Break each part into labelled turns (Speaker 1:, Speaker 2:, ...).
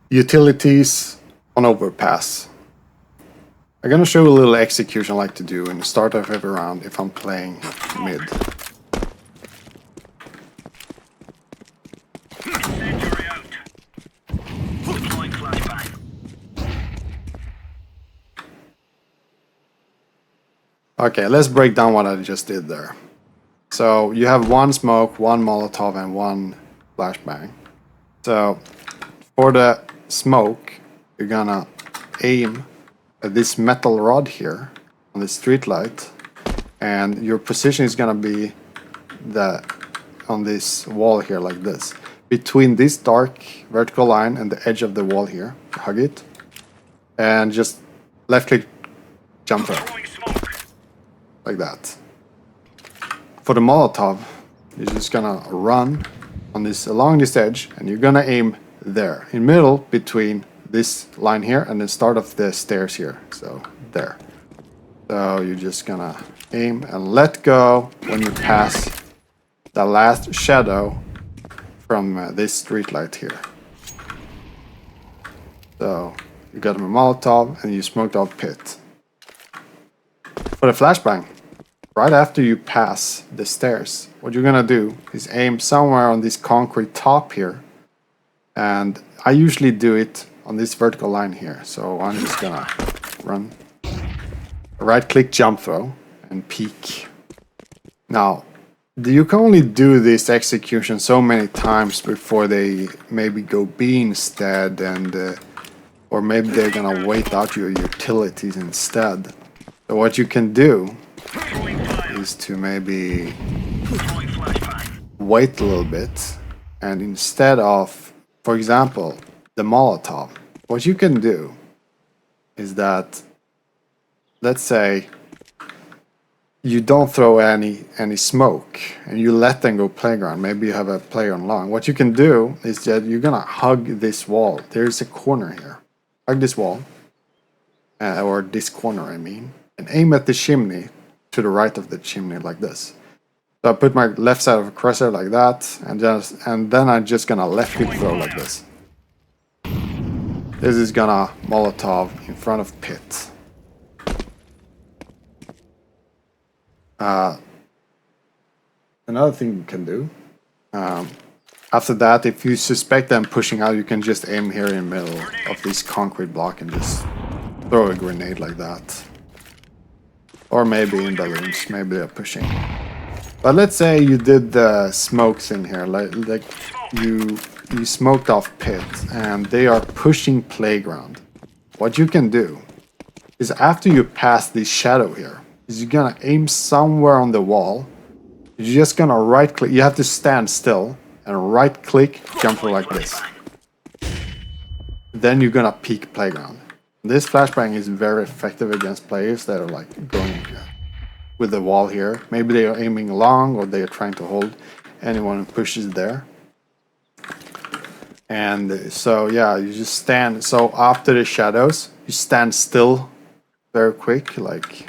Speaker 1: Utilities on Overpass. I'm gonna show you a little execution I like to do in the start of every round if I'm playing mid. Okay, let's break down what I just did there. So you have one smoke, one molotov, and one flashbang. So for the smoke, you're gonna aim at this metal rod here on the street light, and your position is gonna be on this wall here like this, between this dark vertical line and the edge of the wall here. Hug it, and just left click, jump throw, like that. For the molotov, you're just gonna run on this along this edge, and you're gonna aim there in middle between this line here and the start of the stairs here. So there. So you're just gonna aim and let go when you pass the last shadow from this street light here. So you got a molotov and you smoked out pit. For the flashbang, right after you pass the stairs, what you're gonna do is aim somewhere on this concrete top here, and I usually do it on this vertical line here. So I'm just gonna run, right click, jump throw, and peek. Now you can only do this execution so many times before they maybe go B instead, and or maybe they're gonna wait out your utilities instead. So what you can do is to maybe wait a little bit, and instead of, for example, the molotov, what you can do is that, let's say you don't throw any smoke and you let them go playground. Maybe you have a player on long. What you can do is that you're gonna hug this wall. There's a corner here. Hug this wall, or this corner I mean, and aim at the chimney to the right of the chimney like this. So I put my left side of a crosshair like that, and then I'm just gonna left click throw like this. This is gonna molotov in front of pit. Another thing you can do, after that, if you suspect them pushing out, you can just aim here in the middle of this concrete block and just throw a grenade like that. Or maybe in balloons, maybe they're pushing. But let's say you did the smoke thing here, like you smoked off pit and they are pushing playground. What you can do is, after you pass this shadow here, is you're gonna aim somewhere on the wall. You're just gonna right click, you have to stand still and right click, jump like this. Then you're gonna peek playground. This flashbang is very effective against players that are like going with the wall here. Maybe they are aiming long, or they are trying to hold anyone who pushes there. And so yeah, you just stand. So after the shadows, you stand still very quick, like,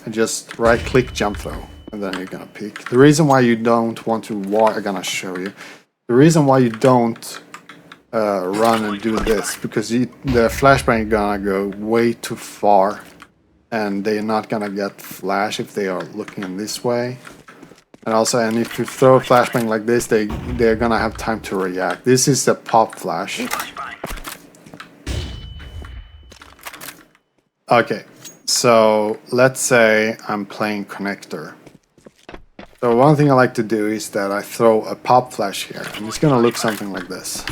Speaker 1: and just right click, jump throw, and then you're gonna peek. The reason why you don't want to walk, I'm gonna show you. The reason why you don't run and do this, because the flashbang is gonna go way too far, and they're not gonna get flash if they are looking this way. And also, and if you throw a flashbang like this, they're gonna have time to react. This is the pop flash. Okay, so let's say I'm playing connector. So one thing I like to do is that I throw a pop flash here, and it's gonna look something like this.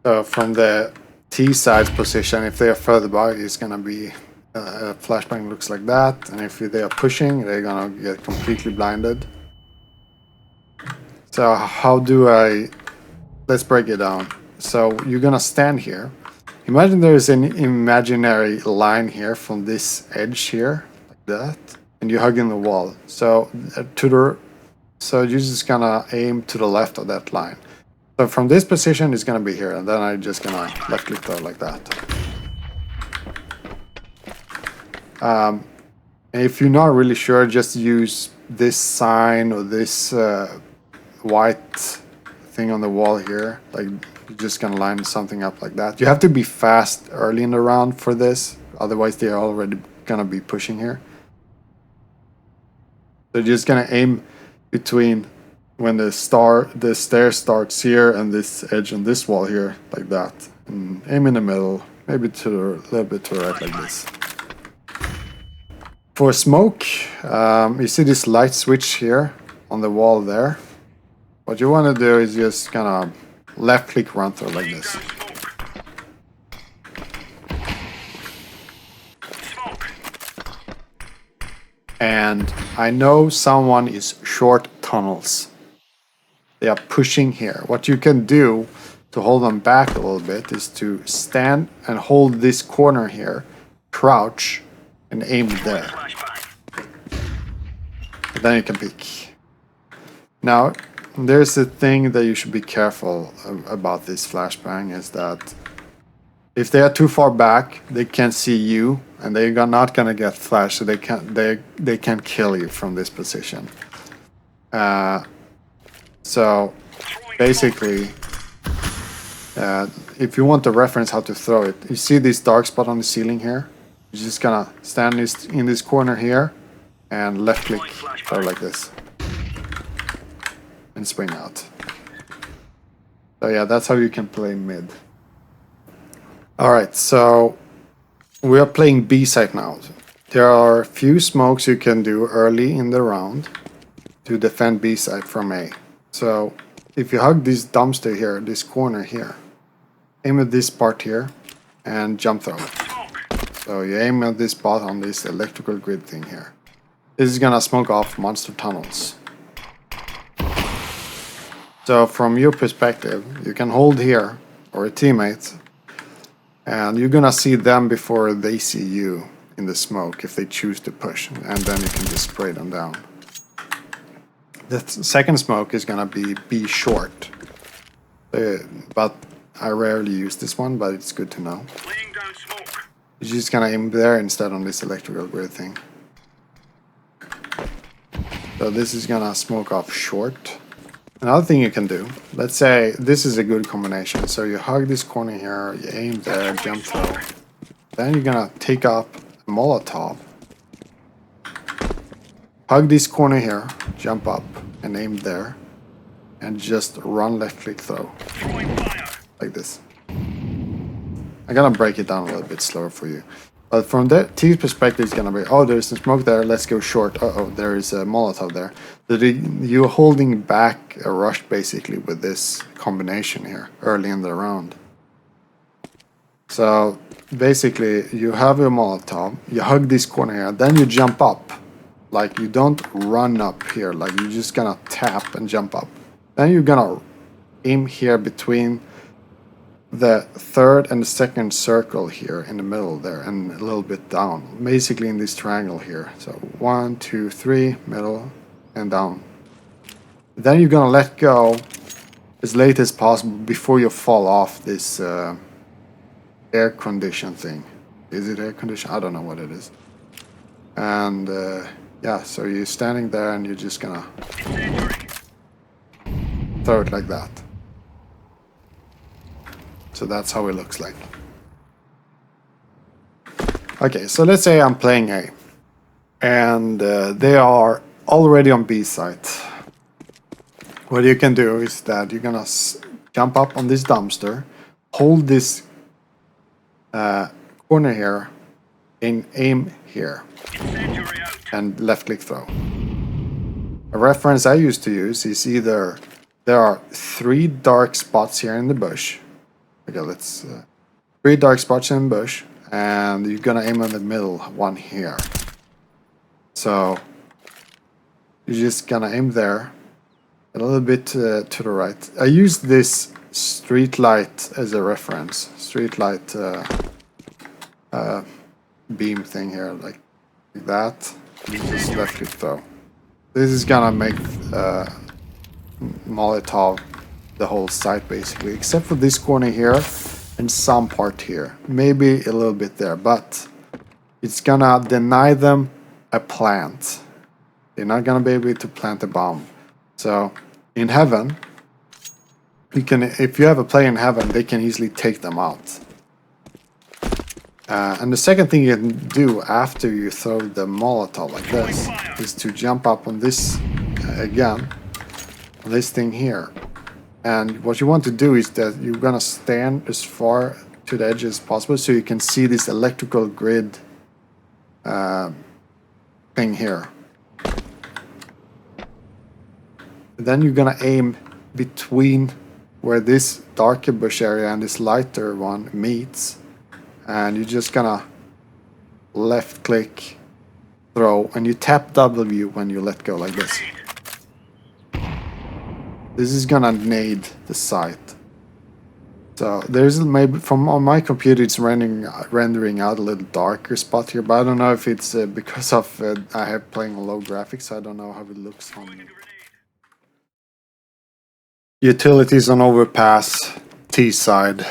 Speaker 1: So from the T side position, if they are further back, it's gonna be a flashbang looks like that, and if they are pushing, they're gonna get completely blinded. So how do I? Let's break it down. So you're gonna stand here. Imagine there is an imaginary line here from this edge here, like that, and you're hugging the wall. So you're just gonna aim to the left of that line. So from this position, it's gonna be here, and then I'm just gonna left click throw like that. And if you're not really sure, just use this sign or this white thing on the wall here, like you're just gonna line something up like that. You have to be fast early in the round for this, otherwise they're already gonna be pushing here. So you're just gonna aim between when the stair starts here and this edge on this wall here, like that, and aim in the middle, maybe to the, a little bit to the right, like this. For smoke, you see this light switch here on the wall there. What you want to do is just kind of left click run through like this. And I know someone is short tunnels. They are pushing here. What you can do to hold them back a little bit is to stand and hold this corner here, crouch, and aim there. And then you can peek. Now, there's a thing that you should be careful about this flashbang, is that if they are too far back, they can't see you, and they're not gonna get flashed, so they can kill you from this position. So basically, if you want the reference how to throw it, you see this dark spot on the ceiling here. You're just gonna stand in this corner here and left click throw like this and swing out. So yeah, that's how you can play mid. Alright, so we are playing B site now. There are a few smokes you can do early in the round to defend B site from A. So if you hug this dumpster here, this corner here, aim at this part here and jump throw it. So you aim at this spot on this electrical grid thing here. This is gonna smoke off monster tunnels. So from your perspective, you can hold here or a teammate, and you're gonna see them before they see you in the smoke if they choose to push, and then you can just spray them down. The second smoke is gonna be short, but I rarely use this one, but it's good to know. You're just gonna aim there instead on this electrical grid thing. So this is gonna smoke off short. Another thing you can do, let's say this is a good combination. So you hug this corner here, you aim there, jump throw. Then you're gonna take up a molotov. Hug this corner here, jump up and aim there, and just run left click throw. Like this. I'm gonna break it down a little bit slower for you. But from the team's perspective, it's gonna be, oh, there's some smoke there, let's go short. Uh-oh, there is a molotov there. So you're holding back a rush basically with this combination here early in the round. So basically, you have a molotov, you hug this corner here, then you jump up. Like, you don't run up here, like you're just gonna tap and jump up. Then you're gonna aim here between the third and the second circle here in the middle there, and a little bit down, basically in this triangle here. So 1, 2, 3, middle, and down. Then you're gonna let go as late as possible before you fall off this air condition thing. Is it air condition? I don't know what it is. And yeah, so you're standing there and you're just gonna throw it like that. So that's how it looks like. Okay, so let's say I'm playing A, and they are already on B site. What you can do is that you're gonna jump up on this dumpster, hold this corner here, and aim here, and left click throw. A reference I used to use is either there are 3 dark spots here in the bush. Okay, let's 3 dark spots in the bush, and you're gonna aim in the middle one here. So you're just gonna aim there, a little bit to the right. I use this street light as a reference. Street light beam thing here, like that. You just left click throw. This is gonna make molotov the whole site basically, except for this corner here and some part here, maybe a little bit there, but it's gonna deny them a plant. They're not gonna be able to plant a bomb. So in heaven, you can, if you have a player in heaven, they can easily take them out. And the second thing you can do after you throw the molotov like this is to jump up on this again, on this thing here. And what you want to do is that you're gonna stand as far to the edge as possible so you can see this electrical grid thing here. Then you're gonna aim between where this darker bush area and this lighter one meets, and you're just gonna left click, throw, and you tap W when you let go like this. This is gonna nade the site. So there's maybe from on my computer it's rendering out a little darker spot here, but I don't know if it's because of I have playing low graphics, so I don't know how it looks on utilities on Overpass T side.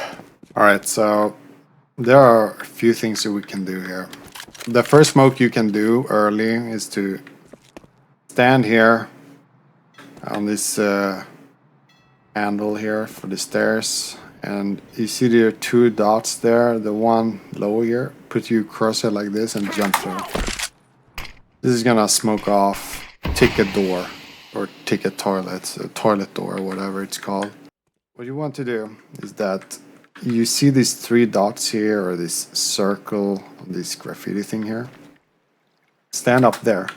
Speaker 1: Alright, so there are a few things that we can do here. The first smoke you can do early is to stand here on this handle here for the stairs, and you see there are two dots there. The one lower here, put you cross it like this and jump through. This is gonna smoke off ticket door or ticket toilets, a toilet door or whatever it's called. What you want to do is that you see these three dots here, or this circle on this graffiti thing here. Stand up there.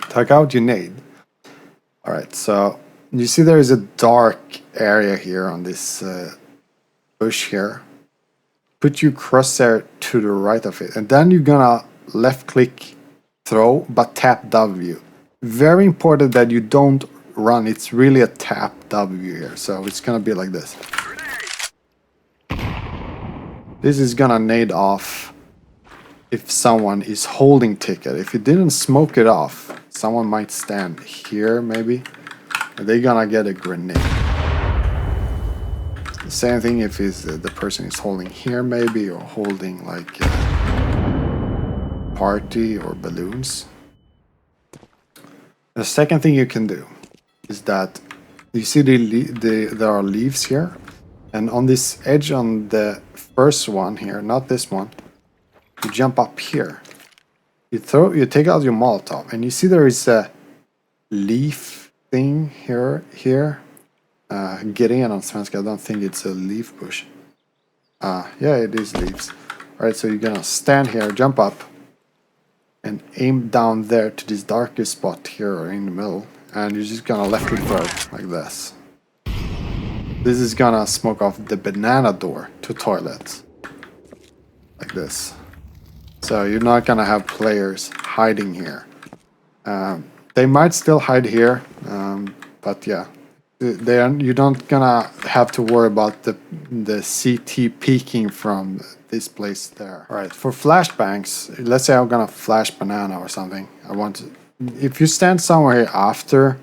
Speaker 1: Take out your nade. Alright, so you see there is a dark area here on this bush here. Put your crosshair to the right of it, and then you're gonna left click throw, but tap W. Very important that you don't run. It's really a tap W here, so it's gonna be like this. This is gonna nade off if someone is holding ticket. If you didn't smoke it off, someone might stand here maybe. They're gonna get a grenade. The same thing if the person is holding here maybe, or holding like party or balloons. The second thing you can do is that you see there are leaves here, and on this edge on the first one here, not this one, you jump up here. You take out your molotov, and you see there is a leaf thing here. Getting on svenska, I don't think it's a leaf bush. Yeah, it is leaves. Alright, so you're gonna stand here, jump up, and aim down there to this darkest spot here or in the middle, and you're just gonna left click throw like this. This is gonna smoke off the banana door to toilets. Like this. So you're not gonna have players hiding here. They might still hide here, but yeah, you don't gonna have to worry about the CT peeking from this place there. All right, for flashbangs, let's say I'm gonna flash banana or something. If you stand somewhere here after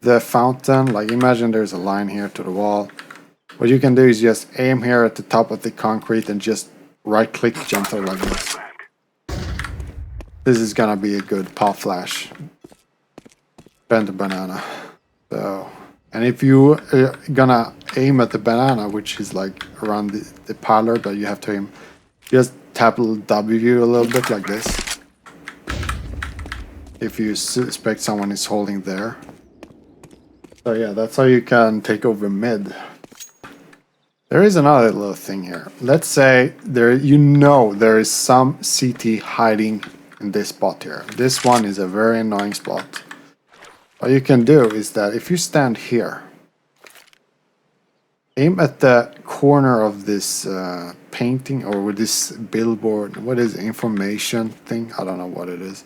Speaker 1: the fountain, like imagine there's a line here to the wall. What you can do is just aim here at the top of the concrete and just right click jump through like this. This is gonna be a good pop flash. Bend the banana. So, and if you gonna aim at the banana, which is like around the pillar, but you have to aim, just tap W a little bit like this. If you suspect someone is holding there. So yeah, that's how you can take over mid. There is another little thing here. Let's say there is some CT hiding in this spot here. This one is a very annoying spot. What you can do is that if you stand here, aim at the corner of this painting or with this billboard. What is it? Information thing? I don't know what it is.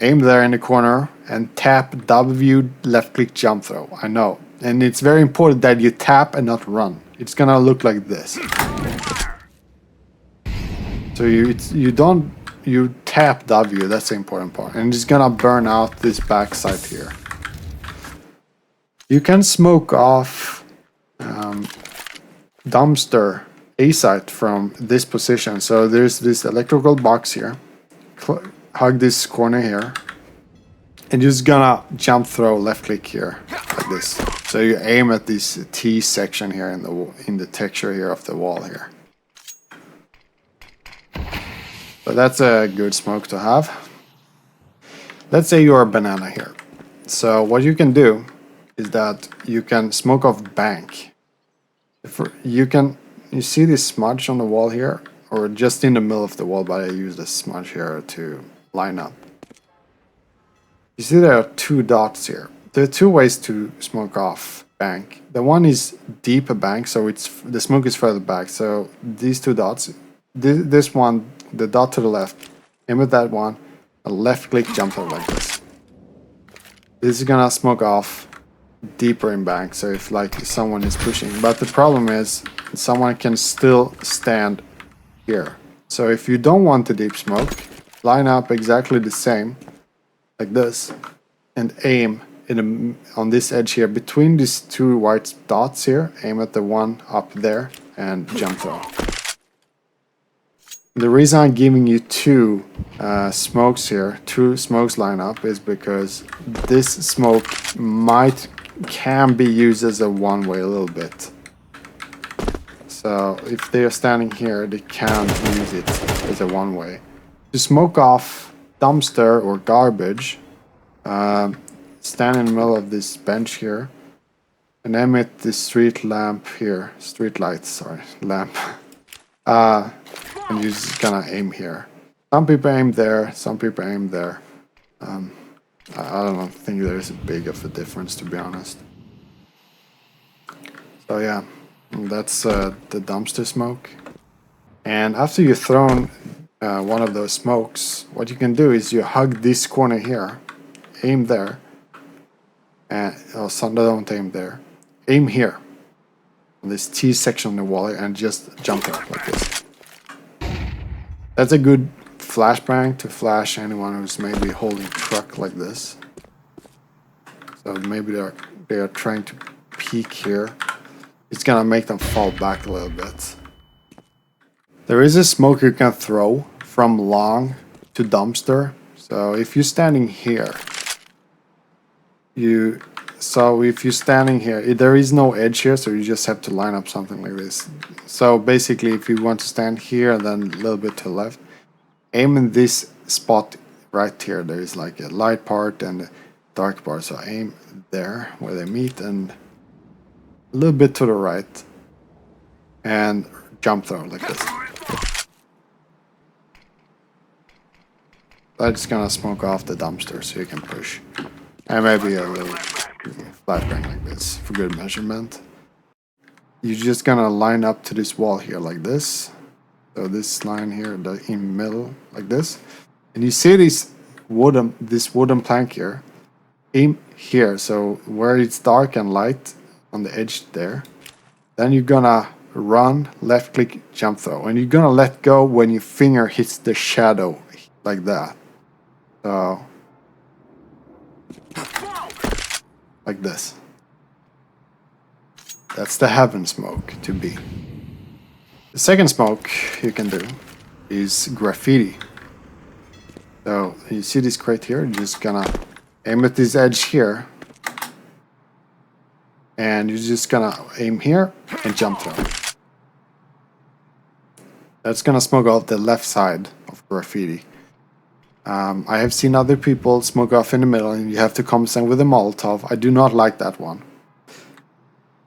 Speaker 1: Aim there in the corner and tap W, left click jump throw. I know. And it's very important that you tap and not run. It's gonna look like this. So you tap W, that's the important part. And it's gonna burn out this backside here. You can smoke off dumpster A-site from this position. So there's this electrical box here. Hug this corner here. And you're just gonna jump throw left click here. Like like this. So you aim at this T section here in the texture here of the wall here. So that's a good smoke to have. Let's say you're a banana here. So what you can do is that you can smoke off bank. You see this smudge on the wall here, or just in the middle of the wall, but I use the smudge here to line up. You see there are two dots here. There are two ways to smoke off bank. The one is deeper bank, so the smoke is further back. So these two dots, this one, the dot to the left, aim at that one, a left click jump over like this. This is gonna smoke off deeper in bank, so if like someone is pushing. But the problem is someone can still stand here. So if you don't want the deep smoke, line up exactly the same, like this, and aim on this edge here between these two white dots here. Aim at the one up there and jump throw. The reason I'm giving you two smokes here, two smokes line up, is because this smoke can be used as a one-way a little bit. So if they are standing here, they can use it as a one-way. To smoke off dumpster or garbage, stand in the middle of this bench here and emit the street lamp here, street light, sorry, lamp. And you're just gonna aim here. Some people aim there, some people aim there. I don't think there is a big of a difference, to be honest. So yeah, that's the dumpster smoke. And after you've thrown one of those smokes, what you can do is you hug this corner here, aim there, and don't aim there, aim here on this T section on the wall and just jump up like this. That's a good flashbang to flash anyone who's maybe holding truck like this. So maybe they are trying to peek here. It's gonna make them fall back a little bit. There is a smoke you can throw from long to dumpster. So if you're standing here, there is no edge here, so you just have to line up something like this. So basically, if you want to stand here and then a little bit to the left, aim in this spot right here. There is like a light part and a dark part, so aim there where they meet and a little bit to the right and jump throw like this. That's just gonna smoke off the dumpster so you can push. And maybe a little flashbang like this for good measurement. You're just gonna line up to this wall here like this. So this line here in the middle like this. And you see this wooden plank here. Aim here, so where it's dark and light on the edge there. Then you're gonna run, left click, jump throw. And you're gonna let go when your finger hits the shadow like that. So like this. That's the heaven smoke to be. The second smoke you can do is graffiti. So you see this crate here, you're just gonna aim at this edge here. And you're just gonna aim here and jump throw. That's gonna smoke off the left side of graffiti. I have seen other people smoke off in the middle and you have to compensate with a molotov. I do not like that one.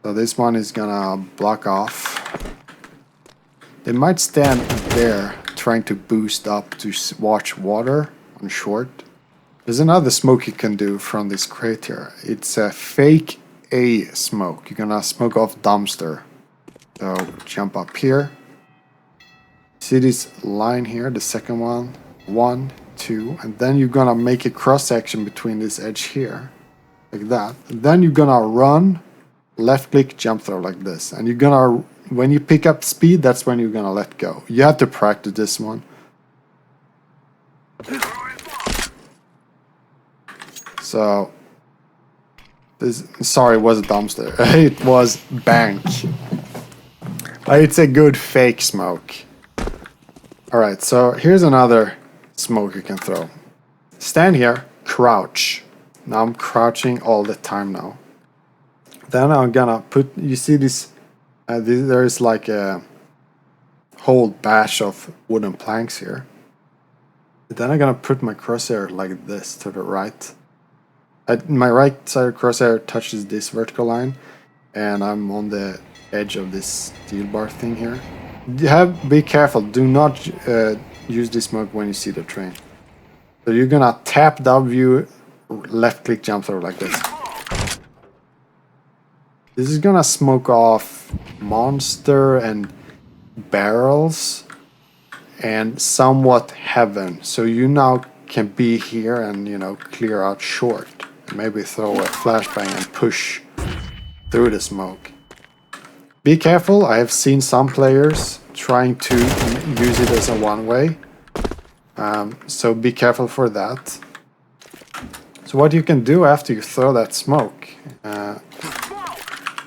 Speaker 1: So this one is gonna block off. They might stand there trying to boost up to watch water on short. There's another smoke you can do from this crate here. It's a fake A smoke. You're gonna smoke off dumpster. So jump up here. See this line here, the second one. 1, 2, and then you're gonna make a cross section between this edge here, like that. And then you're gonna run, left click, jump throw like this. And you're gonna, when you pick up speed, that's when you're gonna let go. You have to practice this one. So, sorry, it was a dumpster. It was bank. It's a good fake smoke. Alright, so here's another smoke you can throw. Stand here, crouch. Now I'm crouching all the time now. Then I'm gonna put, you see this, there is like a whole batch of wooden planks here. Then I'm gonna put my crosshair like this to the right. My right side crosshair touches this vertical line, and I'm on the edge of this steel bar thing here. Be careful, do not use this smoke when you see the train. So you're gonna tap W, left click jump through like this. This is gonna smoke off monster and barrels and somewhat heaven. So you now can be here and, you know, clear out short. And maybe throw a flashbang and push through the smoke. Be careful, I have seen some players trying to use it as a one-way. So be careful for that. So what you can do after you throw that smoke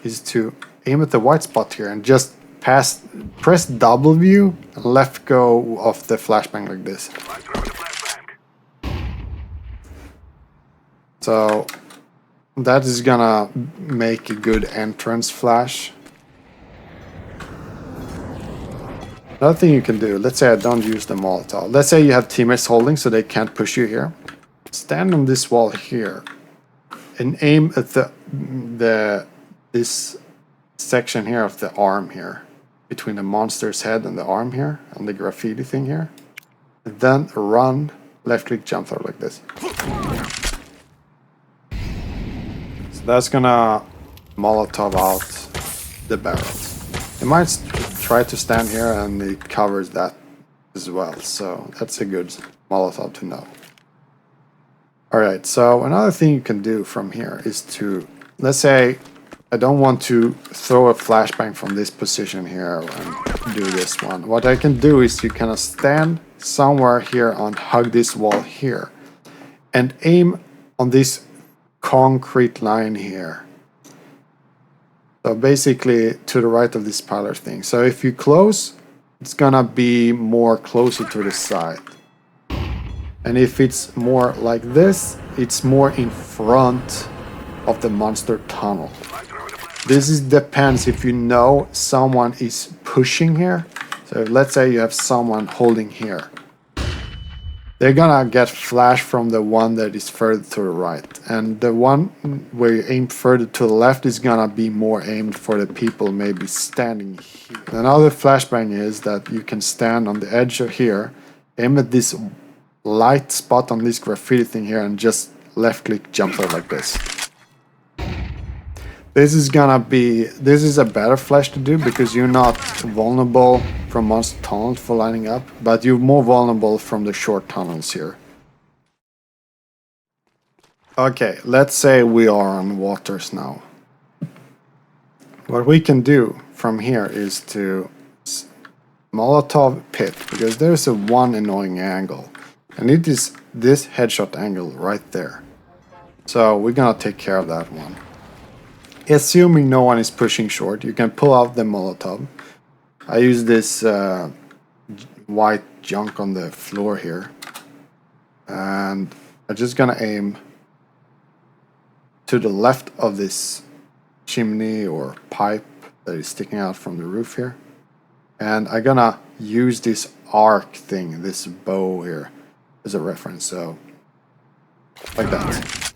Speaker 1: is to aim at the white spot here and just press W and left go of the flashbang like this. So that is gonna make a good entrance flash. Another thing you can do, let's say I don't use the molotov. Let's say you have teammates holding so they can't push you here. Stand on this wall here and aim at this section here of the arm here, between the monster's head and the arm here, on the graffiti thing here. And then run, left click jump through like this. So that's gonna molotov out the barrels. You might try to stand here and it covers that as well, so that's a good molotov to know. Alright, so another thing you can do from here is to, let's say I don't want to throw a flashbang from this position here and do this one. What I can do is you can stand somewhere here on hug this wall here and aim on this concrete line here. So basically to the right of this pillar thing. So if you close, it's gonna be more closer to the side. And if it's more like this, it's more in front of the monster tunnel. This depends if you know someone is pushing here. So let's say you have someone holding here. They're gonna get flash from the one that is further to the right. And the one where you aim further to the left is gonna be more aimed for the people maybe standing here. Another flashbang is that you can stand on the edge of here, aim at this light spot on this graffiti thing here and just left click jump through like this. This is a better flash to do because you're not vulnerable from monster tunnels for lining up, but you're more vulnerable from the short tunnels here. Okay, let's say we are on waters now. What we can do from here is to molotov pit, because there's a one annoying angle, and it is this headshot angle right there. So we're gonna take care of that one. Assuming no one is pushing short, you can pull out the molotov. I use this white junk on the floor here, and I'm just gonna aim to the left of this chimney or pipe that is sticking out from the roof here, and I'm gonna use this arc thing, this bow here, as a reference. So like that.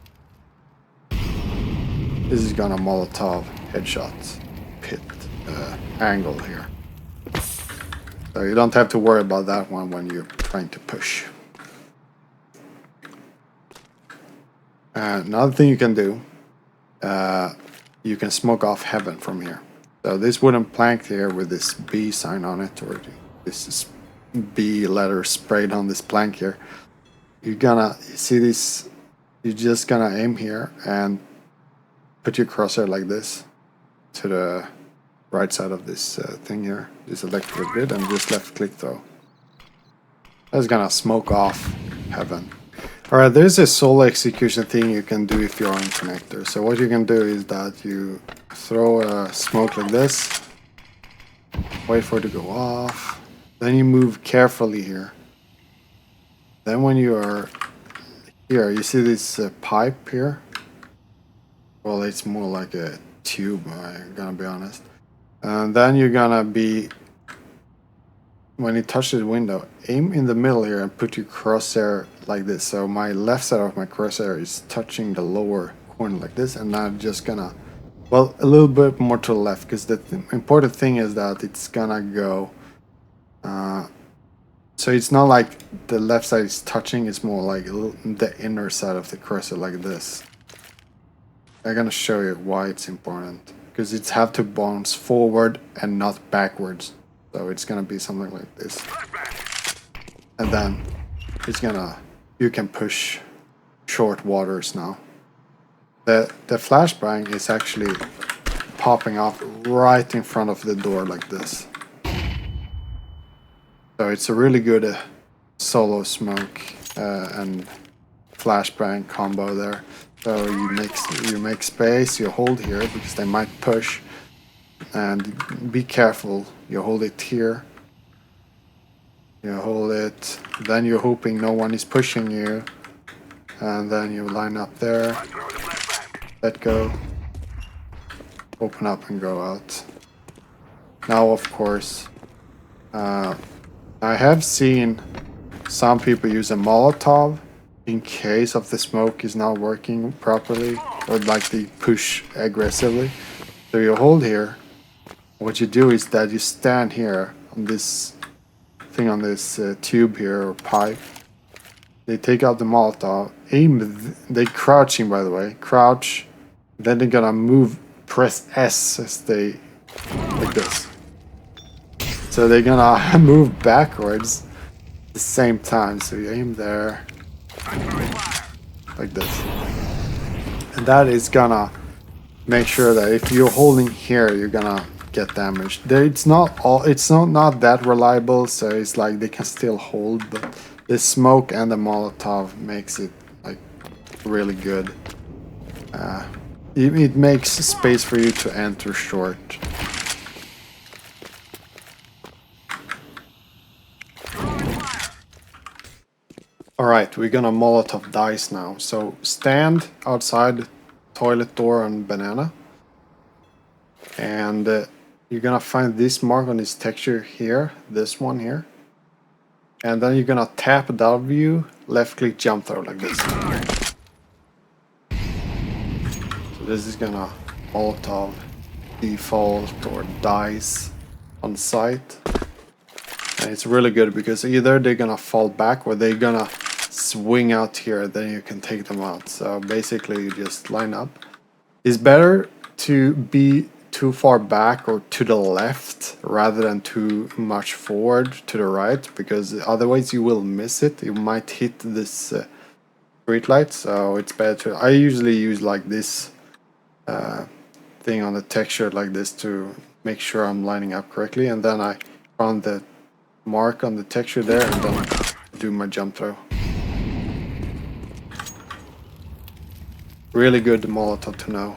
Speaker 1: This is gonna molotov headshot pit angle here. So you don't have to worry about that one when you're trying to push. Another thing you can do, you can smoke off heaven from here. So this wooden plank here with this B sign on it, or this is B letter sprayed on this plank here. You're gonna see this, you're just gonna aim here and put your crosshair like this to the right side of this thing here, this electrical grid, and just left click throw. That's gonna smoke off heaven. Alright, there's a solo execution thing you can do if you're on connector. So what you can do is that you throw a smoke like this, wait for it to go off, then you move carefully here. Then when you are here, you see this pipe here? Well, it's more like a tube, I'm gonna be honest. And then you're gonna be, when you touch the window, aim in the middle here and put your crosshair like this. So my left side of my crosshair is touching the lower corner like this, and I'm just gonna, well, a little bit more to the left, because the important thing is that it's gonna go, so it's not like the left side is touching, it's more like the inner side of the cursor like this. I'm gonna show you why it's important, because it's have to bounce forward and not backwards. So it's gonna be something like this, and then it's gonna, you can push short waters now. The flashbang is actually popping off right in front of the door like this. So it's a really good solo smoke and flashbang combo there. So you make space, you hold here because they might push, and be careful. You hold it here. You hold it. Then you're hoping no one is pushing you, and then you line up there. Let go. Open up and go out. Now, of course, I have seen some people use a molotov in case of the smoke is not working properly, or like they push aggressively. So you hold here. What you do is that you stand here on this thing, on this tube here or pipe. They take out the molotov, aim. They crouching, by the way, crouch. Then they're gonna move. Press S as they, like this. So they're gonna move backwards at the same time. So you aim there, like this, and that is gonna make sure that if you're holding here, you're gonna get damaged. It's not that reliable, so it's like they can still hold, but the smoke and the molotov makes it like really good. It makes space for you to enter short. Alright, we're gonna molotov dice now. So stand outside the toilet door on banana. And you're gonna find this mark on this texture here, this one here. And then you're gonna tap W, left click jump throw like this. So this is gonna molotov default or dice on site. And it's really good because either they're gonna fall back or they're gonna swing out here, then you can take them out. So basically you just line up. It's better to be too far back or to the left rather than too much forward to the right, because otherwise you will miss it. You might hit this street light, so it's better to, I usually use like this thing on the texture like this to make sure I'm lining up correctly, and then I found the mark on the texture there and then do my jump throw. Really good molotov to know.